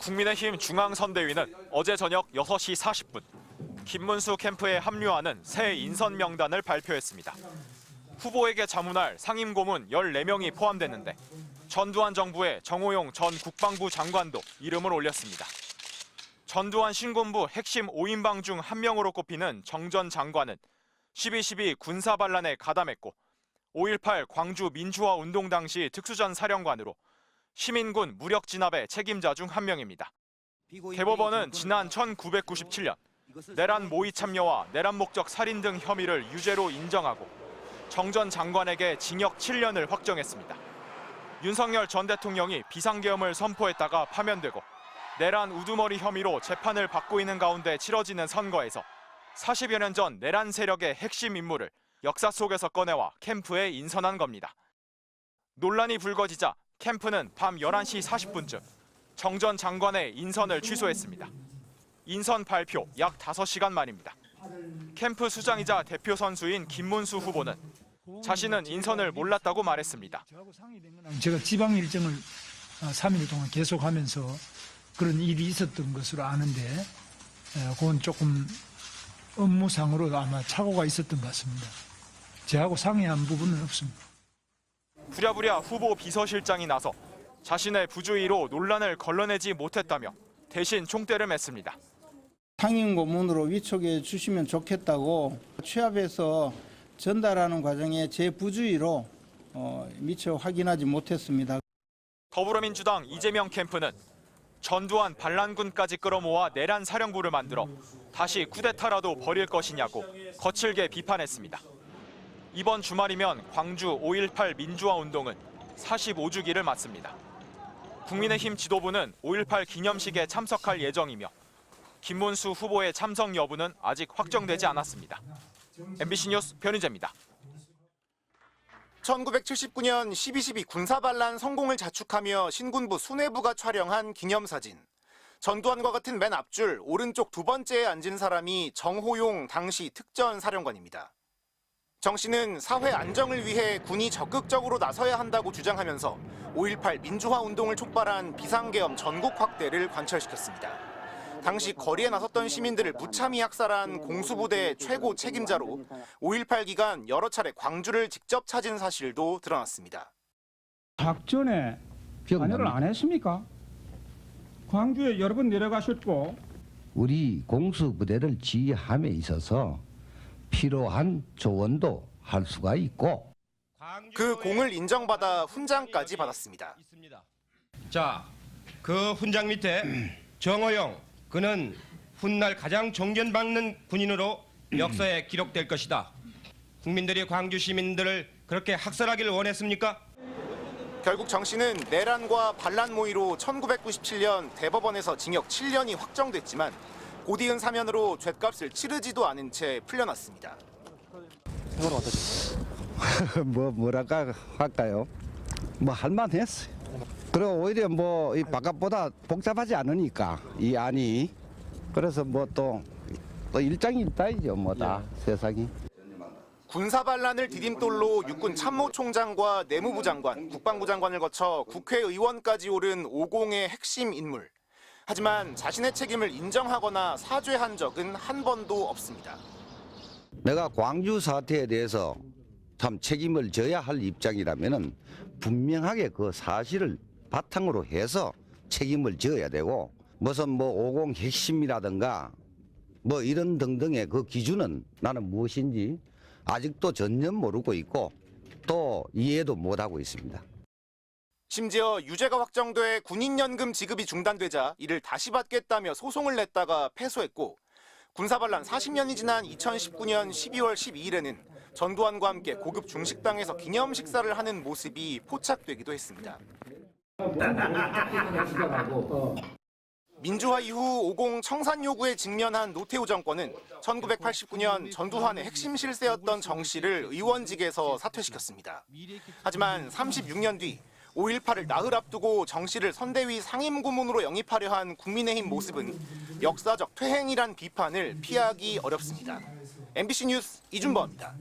국민의힘 중앙선대위는 어제 저녁 6시 40분 김문수 캠프에 합류하는 새 인선 명단을 발표했습니다. 후보에게 자문할 상임고문 14명이 포함됐는데 전두환 정부의 정호용 전 국방부 장관도 이름을 올렸습니다. 전두환 신군부 핵심 5인방 중 한 명으로 꼽히는 정 전 장관은 12.12 군사반란에 가담했고 5.18 광주 민주화 운동 당시 특수전 사령관으로 시민군 무력 진압의 책임자 중 한 명입니다. 대법원은 지난 1997년 내란 모의 참여와 내란 목적 살인 등 혐의를 유죄로 인정하고 정 전 장관에게 징역 7년을 확정했습니다. 윤석열 전 대통령이 비상계엄을 선포했다가 파면되고 내란 우두머리 혐의로 재판을 받고 있는 가운데 치러지는 선거에서 40여 년 전 내란 세력의 핵심 인물을 역사 속에서 꺼내와 캠프에 인선한 겁니다. 논란이 불거지자 캠프는 밤 11시 40분쯤 정 전 장관의 인선을 취소했습니다. 인선 발표 약 5시간 만입니다. 캠프 수장이자 대표 선수인 김문수 후보는 자신은 인선을 몰랐다고 말했습니다. 제가 지방 일정을 3일 동안 계속하면서 그런 일이 있었던 것으로 아는데 그건 조금 업무상으로 아마 착오가 있었던 것 같습니다. 저하고 상의한 부분은 없습니다. 부랴부랴 후보 비서실장이 나서 자신의 부주의로 논란을 걸러내지 못했다며 대신 총대를 맸습니다. 상임고문으로 위촉해 주시면 좋겠다고 취합해서 전달하는 과정에 제 부주의로 미처 확인하지 못했습니다. 더불어민주당 이재명 캠프는 전두환 반란군까지 끌어모아 내란 사령부를 만들어 다시 쿠데타라도 벌일 것이냐고 거칠게 비판했습니다. 이번 주말이면 광주 5.18 민주화 운동은 45주기를 맞습니다. 국민의힘 지도부는 5.18 기념식에 참석할 예정이며 김문수 후보의 참석 여부는 아직 확정되지 않았습니다. MBC 뉴스 변희재입니다. 1979년 12.12 군사반란 성공을 자축하며 신군부 수뇌부가 촬영한 기념사진. 전두환과 같은 맨 앞줄 오른쪽 두 번째에 앉은 사람이 정호용 당시 특전 사령관입니다. 정 씨는 사회 안정을 위해 군이 적극적으로 나서야 한다고 주장하면서 5.18 민주화 운동을 촉발한 비상계엄 전국 확대를 관철시켰습니다. 당시 거리에 나섰던 시민들을 무참히 학살한 공수부대 최고 책임자로 5.18 기간 여러 차례 광주를 직접 찾은 사실도 드러났습니다. 작전에 관여를 안 했습니까? 광주에 여러 번 내려가셨고 우리 공수부대를 지휘함에 있어서 필요한 조언도 할 수가 있고 그 공을 인정받아 훈장까지 받았습니다. 자, 그 훈장 밑에 정호용 그는 훗날 가장 존경받는 군인으로 역사에 기록될 것이다. 국민들이 광주 시민들을 그렇게 학살하기를 원했습니까? 결국 정 씨는 내란과 반란 모의로 1997년 대법원에서 징역 7년이 확정됐지만 고디은 사면으로 죗값을 치르지도 않은 채 풀려났습니다. 이건 어떠셨어요? 뭐랄까 할까요? 뭐 할만했어요. 그리고 오히려 뭐 이 바깥보다 복잡하지 않으니까 이 안이 그래서 뭐 또 일장일단이죠 뭐 다 세상이. 군사반란을 디딤돌로 육군 참모총장과 내무부 장관, 국방부 장관을 거쳐 국회의원까지 오른 5공의 핵심 인물. 하지만 자신의 책임을 인정하거나 사죄한 적은 한 번도 없습니다. 내가 광주 사태에 대해서 참 책임을 져야 할 입장이라면은 분명하게 그 사실을 바탕으로 해서 책임을 져야 되고 무슨 뭐 5공 핵심이라든가 뭐 이런 등등의 그 기준은 나는 무엇인지 아직도 전혀 모르고 있고 또 이해도 못하고 있습니다. 심지어 유죄가 확정돼 군인연금 지급이 중단되자 이를 다시 받겠다며 소송을 냈다가 패소했고 군사반란 40년이 지난 2019년 12월 12일에는 전두환과 함께 고급 중식당에서 기념 식사를 하는 모습이 포착되기도 했습니다. 민주화 이후 5공 청산 요구에 직면한 노태우 정권은 1989년 전두환의 핵심 실세였던 정 씨를 의원직에서 사퇴시켰습니다. 하지만 36년 뒤 5.18을 나흘 앞두고 정 씨를 선대위 상임고문으로 영입하려 한 국민의힘 모습은 역사적 퇴행이란 비판을 피하기 어렵습니다. MBC 뉴스 이준범입니다.